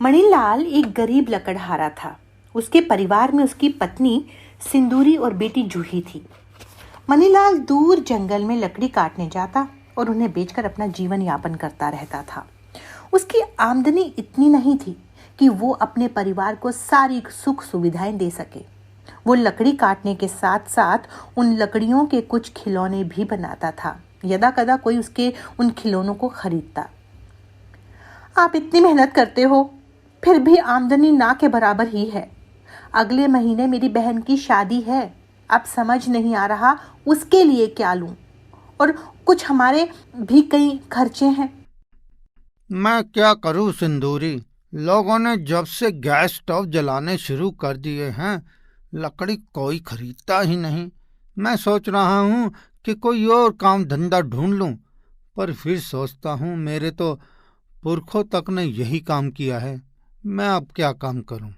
मणिलाल एक गरीब लकड़हारा था। उसके परिवार में उसकी पत्नी सिंदूरी और बेटी जूही थी। मणिलाल दूर जंगल में लकड़ी काटने जाता और उन्हें बेचकर अपना जीवन यापन करता रहता था। उसकी आमदनी इतनी नहीं थी कि वो अपने परिवार को सारी सुख सुविधाएं दे सके। वो लकड़ी काटने के साथ साथ उन लकड़ियों के कुछ खिलौने भी बनाता था। यदा कदा कोई उसके उन खिलौनों को खरीदता। आप इतनी मेहनत करते हो, फिर भी आमदनी ना के बराबर ही है। अगले महीने मेरी बहन की शादी है। अब समझ नहीं आ रहा उसके लिए क्या लूं, और कुछ हमारे भी कई खर्चे हैं। मैं क्या करूं सिंदूरी, लोगों ने जब से गैस स्टोव जलाने शुरू कर दिए हैं, लकड़ी कोई खरीदता ही नहीं। मैं सोच रहा हूं कि कोई और काम धंधा ढूंढ लूं, पर फिर सोचता हूं मेरे तो पुरखों तक ने यही काम किया है। मैं अब क्या काम करूं?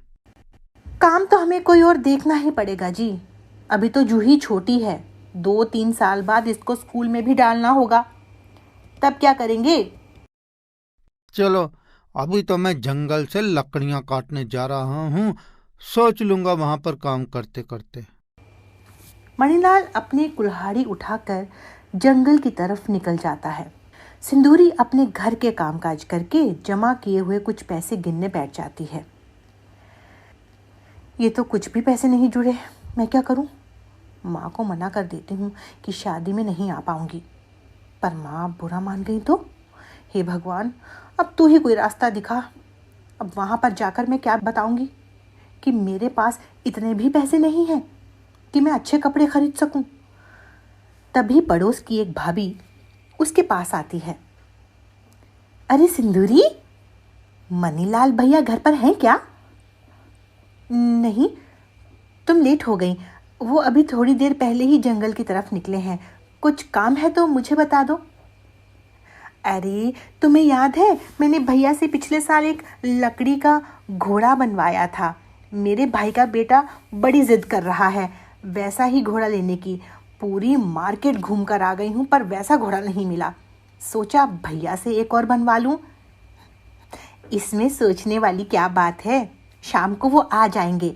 काम तो हमें कोई और देखना ही पड़ेगा जी। अभी तो जूही छोटी है, 2-3 साल बाद इसको स्कूल में भी डालना होगा। तब क्या करेंगे? चलो, अभी तो मैं जंगल से लकड़ियां काटने जा रहा हूं, सोच लूंगा वहां पर काम करते करते। मणिलाल अपनी कुल्हाड़ी उठाकर जंगल की तरफ निकल जाता है। सिंदूरी अपने घर के कामकाज करके जमा किए हुए कुछ पैसे गिनने बैठ जाती है। ये तो कुछ भी पैसे नहीं जुड़े, मैं क्या करूं? माँ को मना कर देती हूँ कि शादी में नहीं आ पाऊंगी, पर माँ बुरा मान गई तो? हे भगवान, अब तू ही कोई रास्ता दिखा। अब वहां पर जाकर मैं क्या बताऊंगी कि मेरे पास इतने भी पैसे नहीं हैं कि मैं अच्छे कपड़े खरीद सकूं। तभी पड़ोस की एक भाभी उसके पास आती है। अरे सिंदूरी, मनीलाल भैया घर पर हैं क्या? नहीं, तुम लेट हो गई। वो अभी थोड़ी देर पहले ही जंगल की तरफ निकले हैं। कुछ काम है तो मुझे बता दो। अरे, तुम्हें याद है मैंने भैया से पिछले साल एक लकड़ी का घोड़ा बनवाया था। मेरे भाई का बेटा बड़ी जिद कर रहा है वैसा ही घोड़ा लेने की। पूरी मार्केट घूम कर आ गई हूँ, पर वैसा घोड़ा नहीं मिला। सोचा भैया से एक और बनवा लूँ। इसमें सोचने वाली क्या बात है, शाम को वो आ जाएंगे।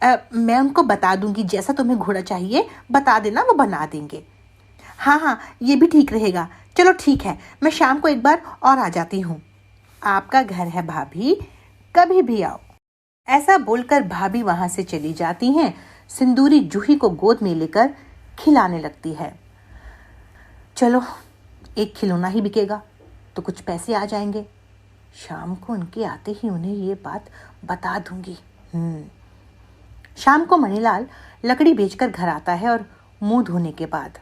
मैं उनको बता दूंगी जैसा तुम्हें घोड़ा चाहिए बता देना, वो बना देंगे। हाँ हाँ, ये भी ठीक रहेगा। चलो ठीक है, मैं शाम को एक बार और आ जाती हूँ। आपका घर है भाभी, कभी भी आओ। ऐसा बोलकर भाभी वहां से चली जाती हैं। सिंदूरी जूही को गोद में लेकर खिलाने लगती है। चलो, एक खिलौना ही बिकेगा तो कुछ पैसे आ जाएंगे। शाम को उनके आते ही उन्हें ये बात बता दूंगी। शाम को मणिलाल लकड़ी बेचकर घर आता है और मुंह धोने के बाद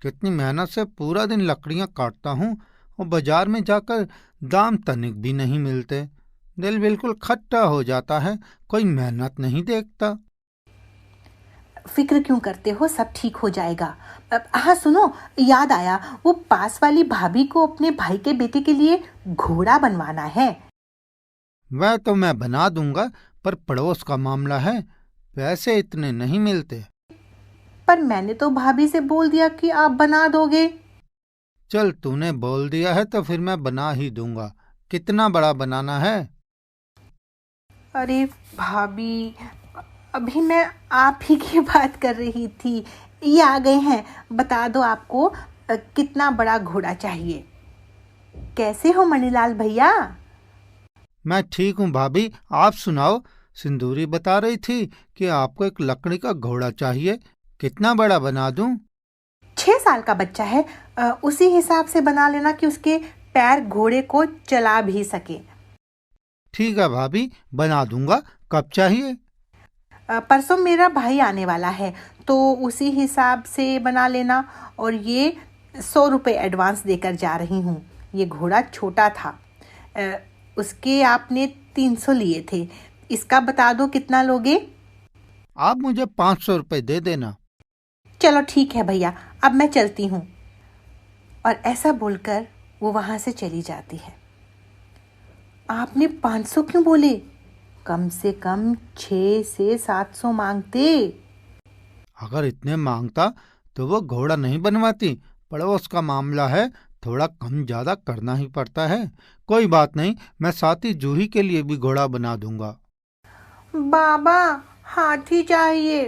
कितनी मेहनत से पूरा दिन लकड़ियां काटता हूँ और बाजार में जाकर दाम तनिक भी नहीं मिलते। दिल बिल्कुल खट्टा हो जाता है, कोई मेहनत नहीं देखता। फिक्र क्यों करते हो, सब ठीक हो जाएगा। हाँ सुनो, याद आया, वो पास वाली भाभी को अपने भाई के बेटे के लिए घोड़ा बनवाना है। वह तो मैं बना दूंगा, पर पड़ोस का मामला है, पैसे इतने नहीं मिलते। पर मैंने तो भाभी से बोल दिया कि आप बना दोगे। चल, तूने बोल दिया है तो फिर मैं बना ही दूंगा। कितना बड़ा बनाना है? अरे भाभी, अभी मैं आप ही की बात कर रही थी। ये आ गए हैं, बता दो आपको कितना बड़ा घोड़ा चाहिए। कैसे हो मणिलाल भैया? मैं ठीक हूँ भाभी, आप सुनाओ। सिंदूरी बता रही थी कि आपको एक लकड़ी का घोड़ा चाहिए। कितना बड़ा बना दूं? 6 साल का बच्चा है, उसी हिसाब से बना लेना कि उसके पैर घोड़े को चला भी सके। ठीक है भाभी, बना दूंगा। कब चाहिए? परसों मेरा भाई आने वाला है, तो उसी हिसाब से बना लेना। और ये 100 रुपये एडवांस देकर जा रही हूँ। ये घोड़ा छोटा था, उसके आपने 300 लिए थे। इसका बता दो कितना लोगे। आप मुझे 500 रुपये दे देना। चलो ठीक है भैया, अब मैं चलती हूँ। और ऐसा बोलकर वो वहां से चली जाती है। आपने 500 क्यों बोले? कम से कम 600 से 700 मांगते। अगर इतने मांगता तो वो घोड़ा नहीं बनवाती। पड़ोस का मामला है, थोड़ा कम ज्यादा करना ही पड़ता है। कोई बात नहीं, मैं साथी जूही के लिए भी घोड़ा बना दूंगा। बाबा, हाथी चाहिए।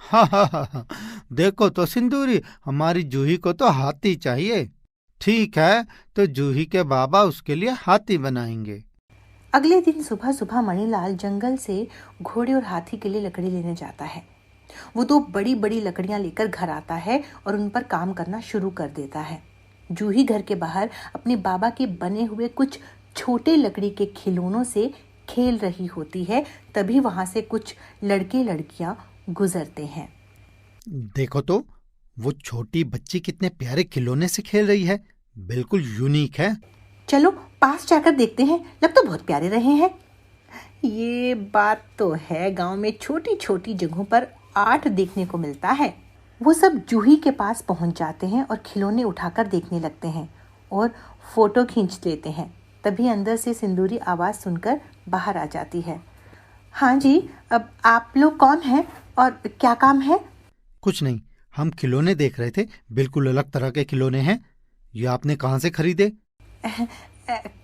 हा हा हा हा। देखो तो सिंदूरी, हमारी जूही को तो हाथी चाहिए। ठीक है, तो जूही के बाबा उसके लिए हाथी बनाएंगे। अगले दिन सुबह सुबह मणिलाल जंगल से घोड़े और हाथी के लिए लकड़ी लेने जाता है। वो दो बड़ी बड़ी लकड़ियां लेकर घर आता है और उन पर काम करना शुरू कर देता है। जूही घर के बाहर अपने बाबा के बने हुए कुछ छोटे लकड़ी के खिलौनों से खेल रही होती है। तभी वहां से कुछ लड़के लड़कियां गुजरते हैं। देखो तो, वो छोटी बच्ची कितने प्यारे खिलौने से खेल रही है। बिल्कुल यूनिक है। चलो पास जाकर देखते हैं, लग तो बहुत प्यारे रहे हैं। ये बात तो है, गांव में छोटी छोटी जगहों पर आर्ट देखने को मिलता है। वो सब जूही के पास पहुंच जाते हैं और खिलौने उठाकर देखने लगते हैं और फोटो खींच लेते हैं। तभी अंदर से सिंदूरी आवाज सुनकर बाहर आ जाती है। हाँ जी, अब आप लोग कौन हैं और क्या काम है? कुछ नहीं, हम खिलौने देख रहे थे। बिल्कुल अलग तरह के खिलौने हैं। ये आपने कहाँ से खरीदे?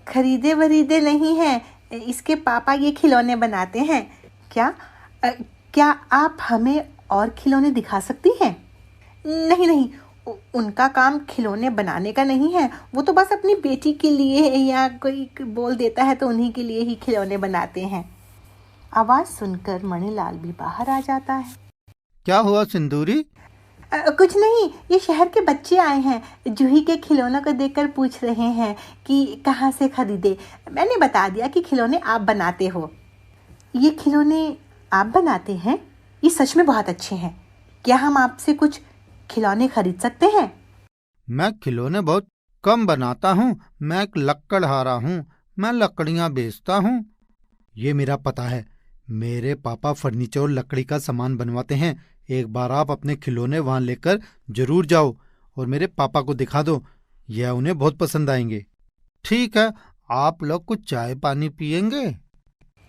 खरीदे वरीदे नहीं हैं, इसके पापा ये खिलौने बनाते हैं। क्या क्या आप हमें और खिलौने दिखा सकती हैं? नहीं नहीं, उनका काम खिलौने बनाने का नहीं है। वो तो बस अपनी बेटी के लिए या कोई बोल देता है तो उन्हीं के लिए ही खिलौने बनाते हैं। आवाज सुनकर मणिलाल भी बाहर आ जाता है। क्या हुआ सिंदूरी? कुछ नहीं, ये शहर के बच्चे आए हैं। जूही के खिलौनों को देखकर पूछ रहे हैं कि कहाँ से खरीदे। मैंने बता दिया कि खिलौने आप बनाते हो। ये खिलौने आप बनाते हैं? ये सच में बहुत अच्छे हैं। क्या हम आपसे कुछ खिलौने खरीद सकते हैं? मैं खिलौने बहुत कम बनाता हूँ। मैं एक लक्कड़हारा हूँ। मैं लकड़ियाँ बेचता हूँ। ये मेरा पता है। मेरे पापा फर्नीचर और लकड़ी का सामान बनवाते हैं। एक बार आप अपने खिलौने वहां लेकर जरूर जाओ और मेरे पापा को दिखा दो। यह उन्हें बहुत पसंद आएंगे। ठीक है, आप लोग कुछ चाय पानी पियेंगे?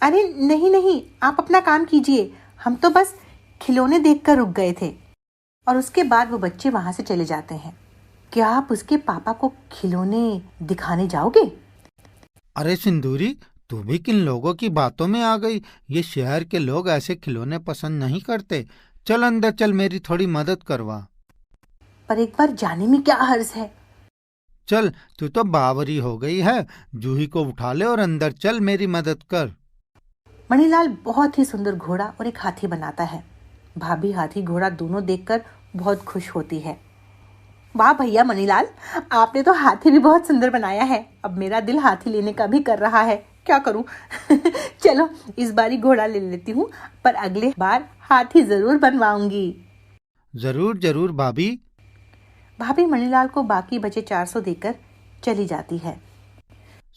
अरे नहीं नहीं, आप अपना काम कीजिए। हम तो बस खिलौने देखकर रुक गए थे। और उसके बाद वो बच्चे वहां से चले जाते हैं। क्या आप उसके पापा को खिलौने दिखाने जाओगे? अरे सिंदूरी, तू भी किन लोगों की बातों में आ गई? ये शहर के लोग ऐसे खिलौने पसंद नहीं करते। चल अंदर चल, मेरी थोड़ी मदद करवा। पर एक बार जाने में क्या हर्ज है? चल, तू तो बावरी हो गई है। जूही को उठा ले और अंदर चल, मेरी मदद कर। मणिलाल बहुत ही सुंदर घोड़ा और एक हाथी बनाता है। भाभी हाथी घोड़ा दोनों देखकर बहुत खुश होती है। वाह भैया मणिलाल, आपने तो हाथी भी बहुत सुंदर बनाया है। अब मेरा दिल हाथी लेने का भी कर रहा है। क्या करूं? चलो इस बारी घोड़ा ले लेती हूँ, पर अगले बार हाथी जरूर बनवाऊंगी। जरूर जरूर भाभी। भाभी मणिलाल को बाकी बचे 400 देकर चली जाती है।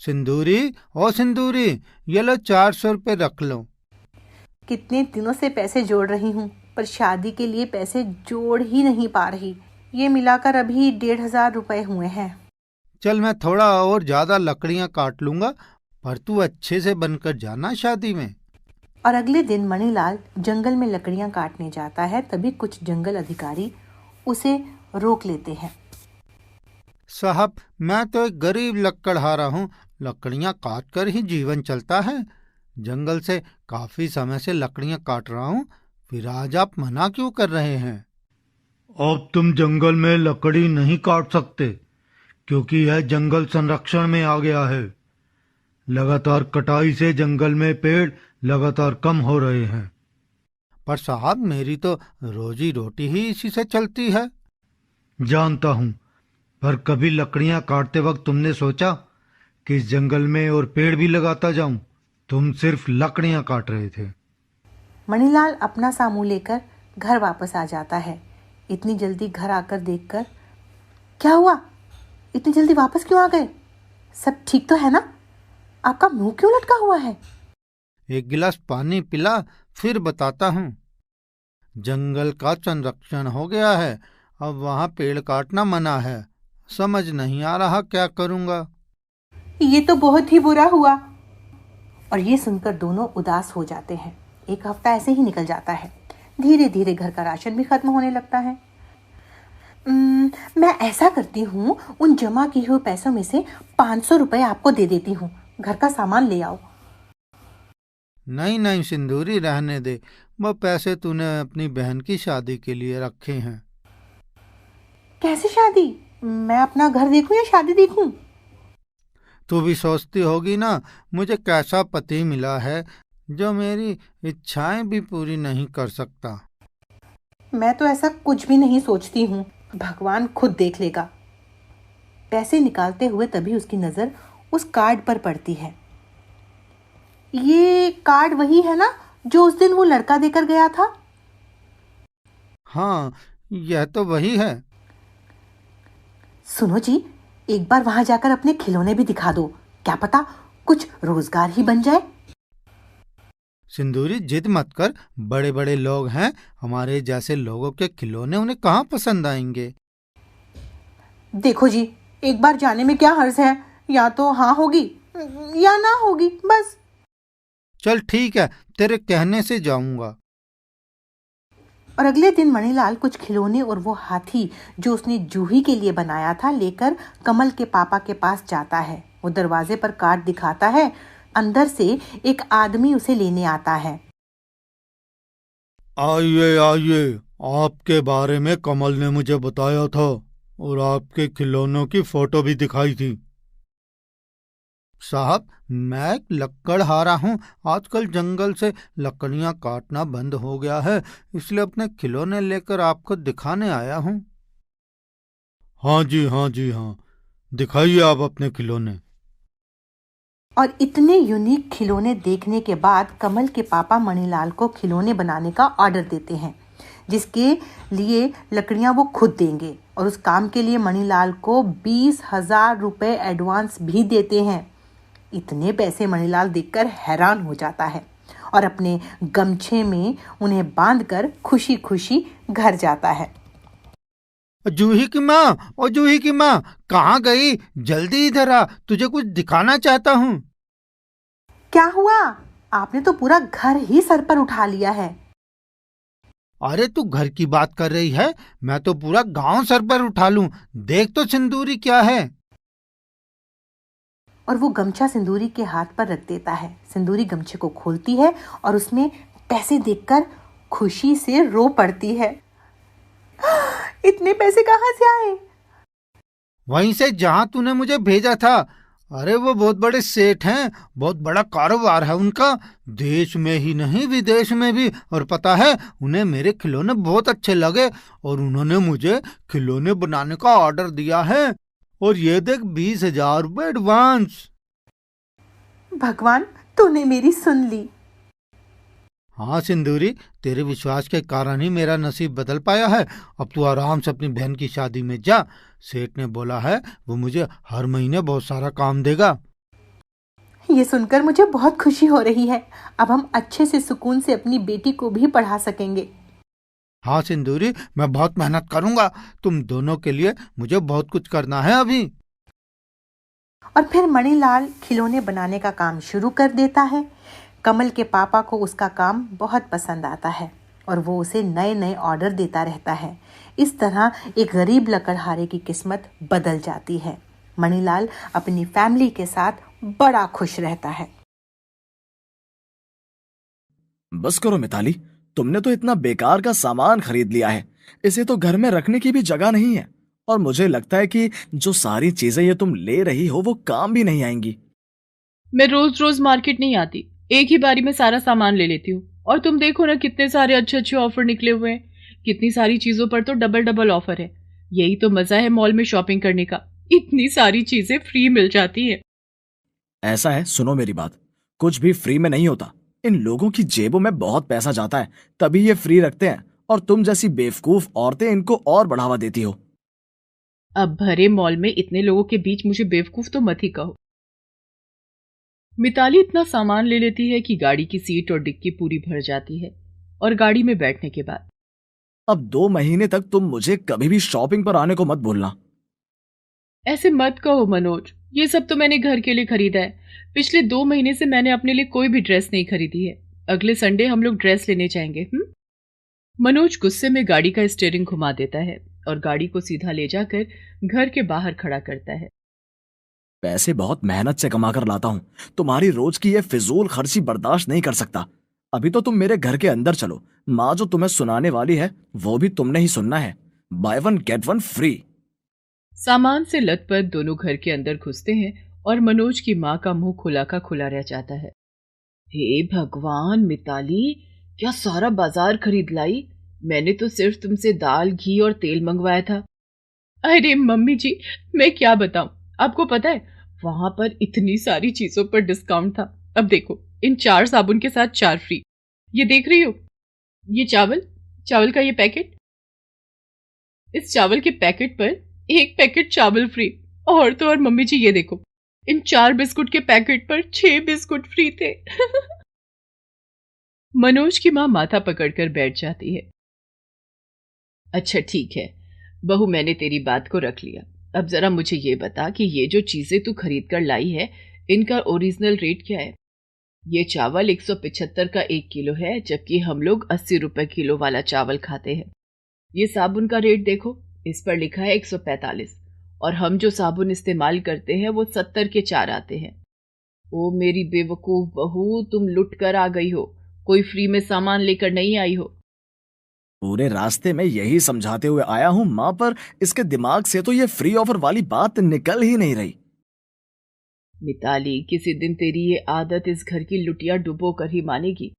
सिंदूरी, ओ सिंदूरी, ये लो 400 रुपये रख लो। कितने दिनों से पैसे जोड़ रही हूँ, पर शादी के लिए पैसे जोड़ ही नहीं पा रही। ये मिलाकर अभी 1500 रुपए हुए हैं। चल, मैं थोड़ा और ज्यादा लकड़ियां काट लूंगा, पर तू अच्छे से बनकर जाना शादी में। और अगले दिन मणिलाल जंगल में लकड़ियां काटने जाता है। तभी कुछ जंगल अधिकारी उसे रोक लेते हैं। साहब, मैं तो एक गरीब लकड़हारा हूँ। लकड़ियां काट कर ही जीवन चलता है। जंगल से काफी समय से लकड़ियां काट रहा हूँ। फिर आज आप मना क्यों कर रहे हैं? अब तुम जंगल में लकड़ी नहीं काट सकते, क्योंकि यह जंगल संरक्षण में आ गया है। लगातार कटाई से जंगल में पेड़ लगातार कम हो रहे हैं। पर साहब, मेरी तो रोजी रोटी ही इसी से चलती है। जानता हूँ, पर कभी लकड़ियां काटते वक्त तुमने सोचा कि इस जंगल में और पेड़ भी लगाता जाऊं? तुम सिर्फ लकड़ियां काट रहे थे। मणिलाल अपना सामू लेकर घर वापस आ जाता है। इतनी जल्दी घर आकर देखकर, क्या हुआ? इतनी जल्दी वापस क्यों आ गए? सब ठीक तो है ना? आपका मुंह क्यों लटका हुआ है? एक गिलास पानी पिला, फिर बताता हूँ। जंगल का संरक्षण हो गया है। अब वहाँ पेड़ काटना मना है। समझ नहीं आ रहा क्या करूँगा। ये तो बहुत ही बुरा हुआ। और ये सुनकर दोनों उदास हो जाते हैं। एक हफ्ता ऐसे ही निकल जाता है। धीरे धीरे घर का राशन भी खत्म होने लगता है। मैं ऐसा करती हूँ, उन जमा किए हुए पैसों में से 500 रुपए आपको दे देती हूँ। घर का सामान ले आओ। नहीं नहीं सिंदूरी, रहने दे। वो पैसे तूने अपनी बहन की शादी के लिए रखे हैं। कैसे शादी? मैं अपना घर देखूं या शादी देखूं? तू भी सोचती होगी ना, मुझे कैसा पति मिला है जो मेरी इच्छाएं भी पूरी नहीं कर सकता। मैं तो ऐसा कुछ भी नहीं सोचती हूँ, भगवान खुद देख लेगा। पैसे निकालते हुए तभी उसकी नजर उस कार्ड पर पड़ती है। ये कार्ड वही है ना जो उस दिन वो लड़का देकर गया था? हाँ, यह तो वही है। सुनो जी, एक बार वहां जाकर अपने खिलौने भी दिखा दो, क्या पता कुछ रोजगार ही बन जाए। सिंदूरी, जिद मत कर। बड़े बड़े लोग हैं, हमारे जैसे लोगों के खिलौने उन्हें कहाँ पसंद आएंगे। देखो जी, एक बार जाने में क्या हर्ज है? या तो हाँ होगी या ना होगी, बस। चल ठीक है, तेरे कहने से जाऊंगा। और अगले दिन मणिलाल कुछ खिलौने और वो हाथी जो उसने जूही के लिए बनाया था लेकर कमल के पापा के पास जाता है। वो दरवाजे पर कार्ड दिखाता है, अंदर से एक आदमी उसे लेने आता है। आइए आइए, आपके बारे में कमल ने मुझे बताया था और आपके खिलौनों की फोटो भी दिखाई थी। साहब, मैं एक लक्कड़हारा हूँ। आजकल जंगल से लकड़ियाँ काटना बंद हो गया है, इसलिए अपने खिलौने लेकर आपको दिखाने आया हूँ। हाँ जी, हाँ जी, हाँ, दिखाइए आप अपने खिलौने। और इतने यूनिक खिलौने देखने के बाद कमल के पापा मणिलाल को खिलौने बनाने का ऑर्डर देते हैं, जिसके लिए लकड़ियां वो खुद देंगे। और उस काम के लिए मणिलाल को 20,000 रुपए एडवांस भी देते हैं। इतने पैसे मणिलाल देखकर हैरान हो जाता है और अपने गमछे में उन्हें बांधकर खुशी खुशी घर जाता है। जूही की माँ, ओ जूही की माँ, कहाँ गई? जल्दी इधर आ, तुझे कुछ दिखाना चाहता हूँ। क्या हुआ? आपने तो पूरा घर ही सर पर उठा लिया है। अरे तू घर की बात कर रही है, मैं तो पूरा गांव सर पर उठा लूं। देख तो सिंदूरी क्या है। और वो गमछा सिंदूरी के हाथ पर रख देता है। सिंदूरी गमछे को खोलती है और उसमें पैसे देखकर खुशी से रो पड़ती है। इतने पैसे कहाँ से आए? वहीं से जहां तूने मुझे भेजा था। अरे वो बहुत बड़े सेठ हैं, बहुत बड़ा कारोबार है उनका, देश में ही नहीं विदेश में भी। और पता है, उन्हें मेरे खिलौने बहुत अच्छे लगे और उन्होंने मुझे खिलौने बनाने का ऑर्डर दिया है। और ये देख, 20,000 रुपये एडवांस। भगवान, तूने मेरी सुन ली। हाँ सिंदूरी, तेरे विश्वास के कारण ही मेरा नसीब बदल पाया है। अब तू आराम से अपनी बहन की शादी में जा। सेठ ने बोला है वो मुझे हर महीने बहुत सारा काम देगा। ये सुनकर मुझे बहुत खुशी हो रही है। अब हम अच्छे से सुकून से अपनी बेटी को भी पढ़ा सकेंगे। हाँ सिंदूरी, मैं बहुत मेहनत करूंगा। तुम दोनों के लिए मुझे बहुत कुछ करना है अभी। और फिर मणिलाल खिलौने बनाने का काम शुरू कर देता है। कमल के पापा को उसका काम बहुत पसंद आता है और वो उसे नए नए ऑर्डर देता रहता है। इस तरह एक गरीब लकड़हारे की किस्मत बदल जाती है। मणिलाल अपनी फैमिली के साथ बड़ा खुश रहता है। बस करो मिताली, तुमने तो इतना बेकार का सामान खरीद लिया है, इसे तो घर में रखने की भी जगह नहीं है। और मुझे लगता है कि जो सारी चीजें ये तुम ले रही हो वो काम भी नहीं आएंगी। मैं रोज रोज मार्केट नहीं आती, एक ही बारी में सारा सामान ले लेती हूँ। और तुम देखो ना, कितने सारे अच्छे अच्छे ऑफर निकले हुए हैं। कितनी सारी चीजों पर तो डबल डबल ऑफर है। यही तो मजा है मॉल में शॉपिंग करने का, इतनी सारी चीजें फ्री मिल जाती है। ऐसा है, सुनो मेरी बात, कुछ भी फ्री में नहीं होता। इन लोगों की जेबों में बहुत पैसा जाता है, तभी ये फ्री रखते हैं। और तुम जैसी बेवकूफ औरतें इनको और बढ़ावा देती हो। अब भरे मॉल में इतने लोगों के बीच मुझे बेवकूफ तो मत ही कहो। मिताली इतना सामान ले लेती है कि गाड़ी की सीट और डिक्की पूरी भर जाती है। और गाड़ी में बैठने के बाद अब 2 महीने तक तुम मुझे कभी भी शॉपिंग पर आने को मत बोलना। ऐसे मत कहो मनोज, ये सब तो मैंने घर के लिए खरीदा है। पिछले 2 महीने से मैंने अपने लिए कोई भी ड्रेस नहीं खरीदी है। अगले संडे हम लोग ड्रेस लेने जाएंगे। मनोज गुस्से में गाड़ी का स्टीयरिंग घुमा देता है और गाड़ी को सीधा ले जाकर घर के बाहर खड़ा करता है। पैसे बहुत मेहनत से कमा कर लाता हूं, तुम्हारी रोज की ये फिजूल खर्ची बर्दाश्त नहीं कर सकता। अभी तो तुम मेरे घर के अंदर चलो, माँ जो तुम्हें सुनाने वाली है वो भी तुमने ही सुनना है। By one get one free. सामान से लथपथ दोनों घर के अंदर घुसते हैं और मनोज की माँ का मुंह खुला का खुला रह जाता है। हे भगवान मिताली, क्या सारा बाजार खरीद लाई? मैंने तो सिर्फ तुमसे दाल, घी और तेल मंगवाया था। अरे मम्मी जी, मैं क्या बताऊं, आपको पता है वहां पर इतनी सारी चीजों पर डिस्काउंट था। अब देखो, इन 4 साबुन के साथ 4 फ्री। ये देख रही हो, ये चावल चावल का ये पैकेट, इस चावल के पैकेट पर 1 पैकेट चावल फ्री। और तो और मम्मी जी, ये देखो, इन 4 बिस्कुट के पैकेट पर 6 बिस्कुट फ्री थे। मनोज की मां माथा पकड़कर बैठ जाती है। अच्छा ठीक है बहू, मैंने तेरी बात को रख लिया। अब जरा मुझे ये बता कि ये जो चीजें तू खरीद कर लाई है, इनका ओरिजिनल रेट क्या है? ये चावल 175 का 1 किलो है, जबकि हम लोग 80 रुपए किलो वाला चावल खाते हैं। ये साबुन का रेट देखो, इस पर लिखा है 145, और हम जो साबुन इस्तेमाल करते हैं वो 70 के 4 आते हैं। ओ मेरी बेवकूफ बहू, तुम लुट कर आ गई हो, कोई फ्री में सामान लेकर नहीं आई हो। पूरे रास्ते में यही समझाते हुए आया हूं माँ, पर इसके दिमाग से तो ये फ्री ऑफर वाली बात निकल ही नहीं रही। मिताली, किसी दिन तेरी ये आदत इस घर की लुटिया डुबो कर ही मानेगी।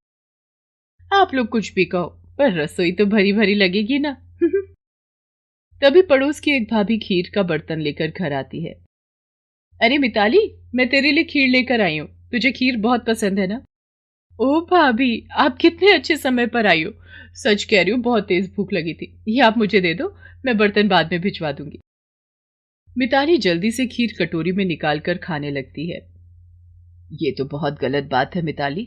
आप लोग कुछ भी कहो, पर रसोई तो भरी भरी लगेगी ना। तभी पड़ोस की एक भाभी खीर का बर्तन लेकर घर आती है। अरे मिताली, मैं तेरे लिए खीर लेकर आई हूँ, तुझे खीर बहुत पसंद है ना? ओ भाभी, आप कितने अच्छे समय पर आई हो। सच कह रही हूँ, बहुत तेज भूख लगी थी। ये आप मुझे दे दो, मैं बर्तन बाद में भिजवा दूंगी। मिताली जल्दी से खीर कटोरी में निकाल कर खाने लगती है। ये तो बहुत गलत बात है मिताली,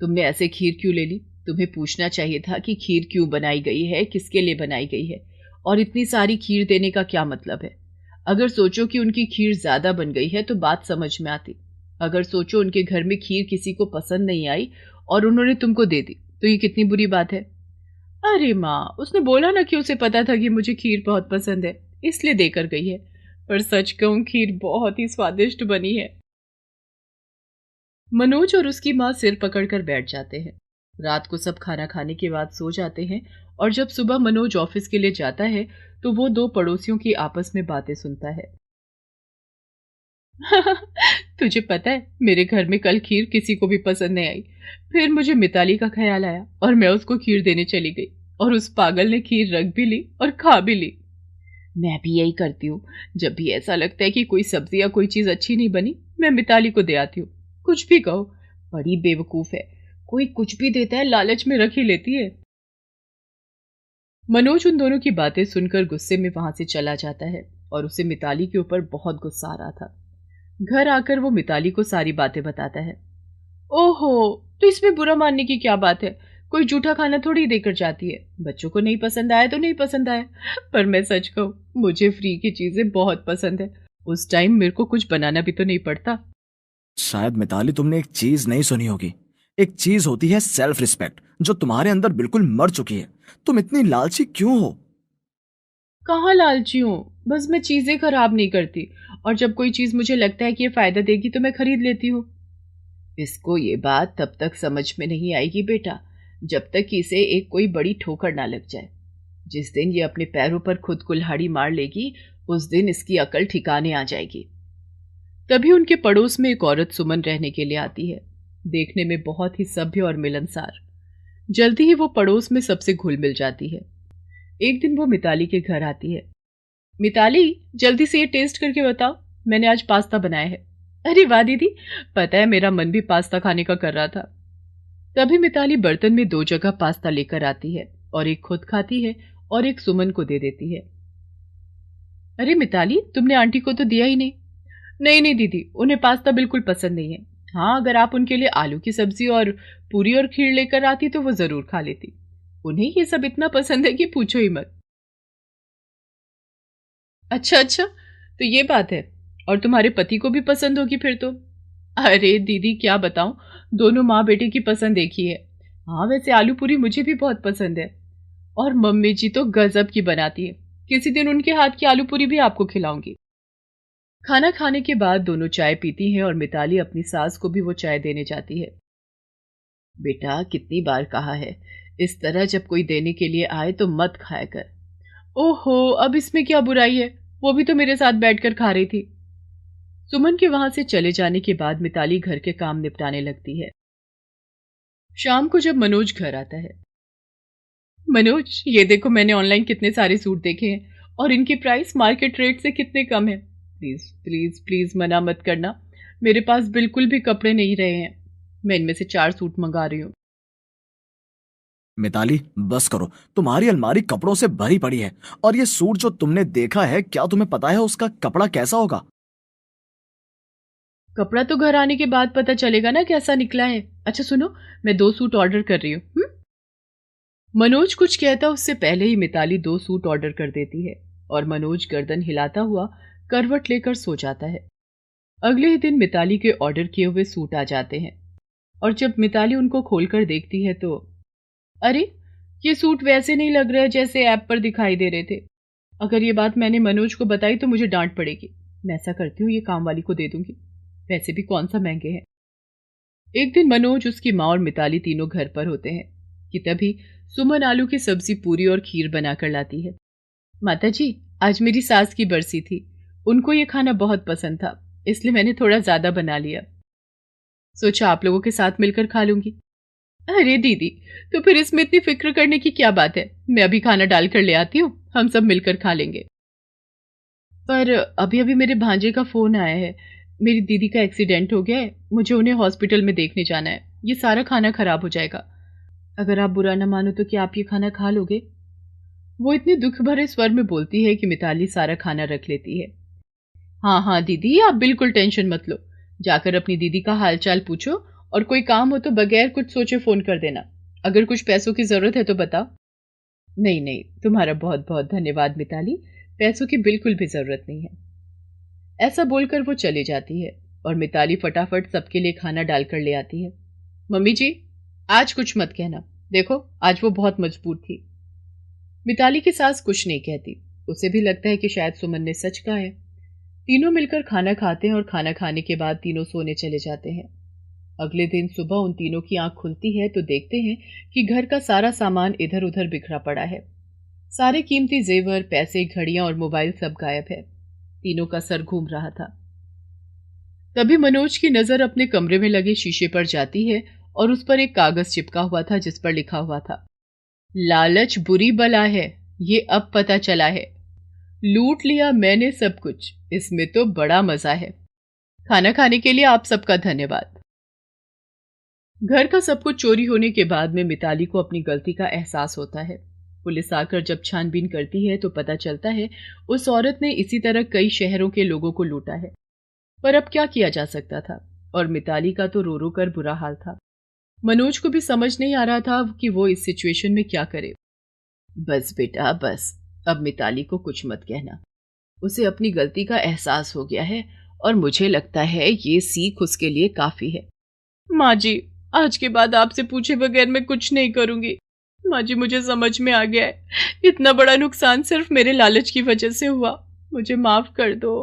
तुमने ऐसे खीर क्यों ले ली? तुम्हें पूछना चाहिए था कि खीर क्यों बनाई गई है, किसके लिए बनाई गई है, और इतनी सारी खीर देने का क्या मतलब है? अगर सोचो कि उनकी खीर ज्यादा बन गई है तो बात समझ में आती। अगर सोचो उनके घर में खीर किसी को पसंद नहीं आई और उन्होंने तुमको दे दी, तो ये कितनी बुरी बात है। अरे माँ, उसने बोला ना कि उसे पता था कि मुझे खीर बहुत पसंद है, इसलिए देकर गई है। पर सच कहूं, खीर बहुत ही स्वादिष्ट बनी है। मनोज और उसकी माँ सिर पकड़कर बैठ जाते हैं। रात को सब खाना खाने के बाद सो जाते हैं, और जब सुबह मनोज ऑफिस के लिए जाता है तो वो 2 पड़ोसियों की आपस में बातें सुनता है। तुझे पता है, मेरे घर में कल खीर किसी को भी पसंद नहीं आई। फिर मुझे मिताली का ख्याल आया और मैं उसको खीर देने चली गई, और उस पागल ने खीर रख भी ली और खा भी ली। मैं भी यही करती हूँ, जब भी ऐसा लगता है कि कोई सब्जी या कोई चीज अच्छी नहीं बनी, मैं मिताली को दे आती हूँ। कुछ भी कहो, बड़ी बेवकूफ है, कोई कुछ भी देता है लालच में रख ही लेती है। मनोज उन दोनों की बातें सुनकर गुस्से में वहां से चला जाता है, और उसे मिताली के ऊपर बहुत गुस्सा आ रहा था। घर आकर वो मिताली को सारी बातें बताता है। ओहो, तो इसमें बुरा मानने की क्या बात है? कोई जूठा खाना थोड़ी देकर जाती है। बच्चों को नहीं पसंद आया तो नहीं पसंद आया। पर मैं सच कहूं, मुझे फ्री की चीजें बहुत पसंद है। उस टाइम मेरे को कुछ बनाना भी तो नहीं पड़ता। शायद मिताली तुमने एक चीज नहीं सुनी होगी। एक चीज होती है सेल्फ रिस्पेक्ट, जो तुम्हारे अंदर बिल्कुल मर चुकी है। तुम इतनी लालची क्यों हो? कहाँ लालची हूँ, बस मैं चीजें खराब नहीं करती, और जब कोई चीज मुझे लगता है कि ये फायदा देगी तो मैं खरीद लेती हूँ। इसको ये बात तब तक समझ में नहीं आएगी बेटा, जब तक कि इसे एक कोई बड़ी ठोकर ना लग जाए। जिस दिन ये अपने पैरों पर खुद कुल्हाड़ी मार लेगी, उस दिन इसकी अकल ठिकाने आ जाएगी। तभी उनके पड़ोस में एक औरत सुमन रहने के लिए आती है, देखने में बहुत ही सभ्य और मिलनसार। जल्दी ही वो पड़ोस में सबसे घुल मिल जाती है। एक दिन वो मिताली के घर आती है। मिताली, जल्दी से ये टेस्ट करके बताओ, मैंने आज पास्ता बनाया है। अरे वाह दीदी, पता है मेरा मन भी पास्ता खाने का कर रहा था। तभी मिताली बर्तन में 2 जगह पास्ता लेकर आती है, और एक खुद खाती है और एक सुमन को दे देती है। अरे मिताली, तुमने आंटी को तो दिया ही नहीं। नहीं नहीं दीदी, उन्हें पास्ता बिल्कुल पसंद नहीं है। हाँ, अगर आप उनके लिए आलू की सब्जी और पूरी और खीर लेकर आती तो वो जरूर खा लेती। उन्हें ये सब इतना पसंद है कि पूछो ही मत। अच्छा अच्छा, तो ये बात है, और तुम्हारे पति को भी पसंद होगी फिर तो। अरे दीदी क्या बताऊं, दोनों माँ बेटे की पसंद एक ही है। हाँ, वैसे आलू पूरी मुझे भी बहुत पसंद है, और मम्मी जी तो गजब की बनाती है। किसी दिन उनके हाथ की आलू पूरी भी आपको खिलाऊंगी। खाना खाने के बाद दोनों चाय पीती हैं और मिताली अपनी सास को भी वो चाय देने जाती है। बेटा, कितनी बार कहा है, इस तरह जब कोई देने के लिए आए तो मत खाया कर। ओहो, अब इसमें क्या बुराई है, वो भी तो मेरे साथ बैठकर खा रही थी। सुमन के वहां से चले जाने के बाद मिताली घर के काम निपटाने लगती है। शाम को जब मनोज घर आता है, मनोज ये देखो, मैंने ऑनलाइन कितने सारे सूट देखे हैं और इनकी प्राइस मार्केट रेट से कितने कम है। प्लीज प्लीज प्लीज मना मत करना, मेरे पास बिल्कुल भी कपड़े नहीं रहे हैं। मैं इनमें से 4 सूट मंगा रही हूँ। मिताली बस करो, तुम्हारी अलमारी कपड़ों से भरी पड़ी है। और ये सूट जो तुमने देखा है, क्या तुम्हें पता है उसका कपड़ा कैसा होगा? कपड़ा तो घर आने के बाद पता चलेगा ना कैसा निकला है। अच्छा सुनो, मैं 2 सूट ऑर्डर कर रही हूँ। मनोज कुछ कहता उससे पहले ही मिताली 2 सूट ऑर्डर कर देती है और मनोज गर्दन हिलाता हुआ करवट लेकर सो जाता है। अगले ही दिन मिताली के ऑर्डर किए हुए सूट आ जाते हैं और जब मिताली उनको खोलकर देखती है तो अरे, ये सूट वैसे नहीं लग रहे जैसे ऐप पर दिखाई दे रहे थे। अगर ये बात मैंने मनोज को बताई तो मुझे डांट पड़ेगी। मैं ऐसा करती हूँ, ये काम वाली को दे दूंगी, वैसे भी कौन सा महंगे हैं। एक दिन मनोज, उसकी माँ और मिताली तीनों घर पर होते हैं कि तभी सुमन आलू की सब्जी, पूरी और खीर बनाकर लाती है। माताजी, आज मेरी सास की बरसी थी, उनको ये खाना बहुत पसंद था, इसलिए मैंने थोड़ा ज्यादा बना लिया। सोचा आप लोगों के साथ मिलकर खा लूंगी। अरे दीदी, तो फिर इसमें इतनी फिक्र करने की क्या बात है, मैं अभी खाना डाल कर ले आती हूँ, हम सब मिलकर खा लेंगे। पर अभी अभी मेरे भांजे का फोन आया है, मेरी दीदी का एक्सीडेंट हो गया है, मुझे उन्हें हॉस्पिटल में देखने जाना है, ये सारा खाना खराब हो जाएगा। अगर आप बुरा ना मानो तो क्या आप ये खाना खा लोगे? वो इतने दुख भरे स्वर में बोलती है कि मिताली सारा खाना रख लेती है। हाँ हाँ दीदी, आप बिल्कुल टेंशन मत लो, जाकर अपनी दीदी का हालचाल पूछो और कोई काम हो तो बगैर कुछ सोचे फोन कर देना। अगर कुछ पैसों की जरूरत है तो बताओ। नहीं नहीं, तुम्हारा बहुत बहुत धन्यवाद मिताली, पैसों की बिल्कुल भी जरूरत नहीं है। ऐसा बोलकर वो चली जाती है और मिताली फटाफट सबके लिए खाना डालकर ले आती है। मम्मी जी, आज कुछ मत कहना, देखो आज वो बहुत मजबूर थी। मिताली की सास कुछ नहीं कहती, उसे भी लगता है कि शायद सुमन ने सच कहा है। तीनों मिलकर खाना खाते हैं और खाना खाने के बाद तीनों सोने चले जाते हैं। अगले दिन सुबह उन तीनों की आंख खुलती है तो देखते हैं कि घर का सारा सामान इधर उधर बिखरा पड़ा है। सारे कीमती जेवर, पैसे, घड़ियां और मोबाइल सब गायब है। तीनों का सर घूम रहा था। तभी मनोज की नजर अपने कमरे में लगे शीशे पर जाती है और उस पर एक कागज चिपका हुआ था जिस पर लिखा हुआ था, लालच बुरी बला है, ये अब पता चला है। लूट लिया मैंने सब कुछ, इसमें तो बड़ा मजा है। खाना खाने के लिए आप सबका धन्यवाद। घर का सब कुछ चोरी होने के बाद में मिताली को अपनी गलती का एहसास होता है। पुलिस आकर जब छानबीन करती है तो पता चलता है उस औरत ने इसी तरह कई शहरों के लोगों को लूटा है। पर अब क्या किया जा सकता था, और मिताली का तो रो रो कर बुरा हाल था। मनोज को भी समझ नहीं आ रहा था कि वो इस सिचुएशन में क्या करे। बस बेटा बस, अब मिताली को कुछ मत कहना, उसे अपनी गलती का एहसास हो गया है और मुझे लगता है ये सीख उसके लिए काफी है। माँ जी, आज के बाद आपसे पूछे बगैर मैं कुछ नहीं करूंगी। माँ जी, मुझे समझ में आ गया है, इतना बड़ा नुकसान सिर्फ मेरे लालच की वजह से हुआ, मुझे माफ कर दो।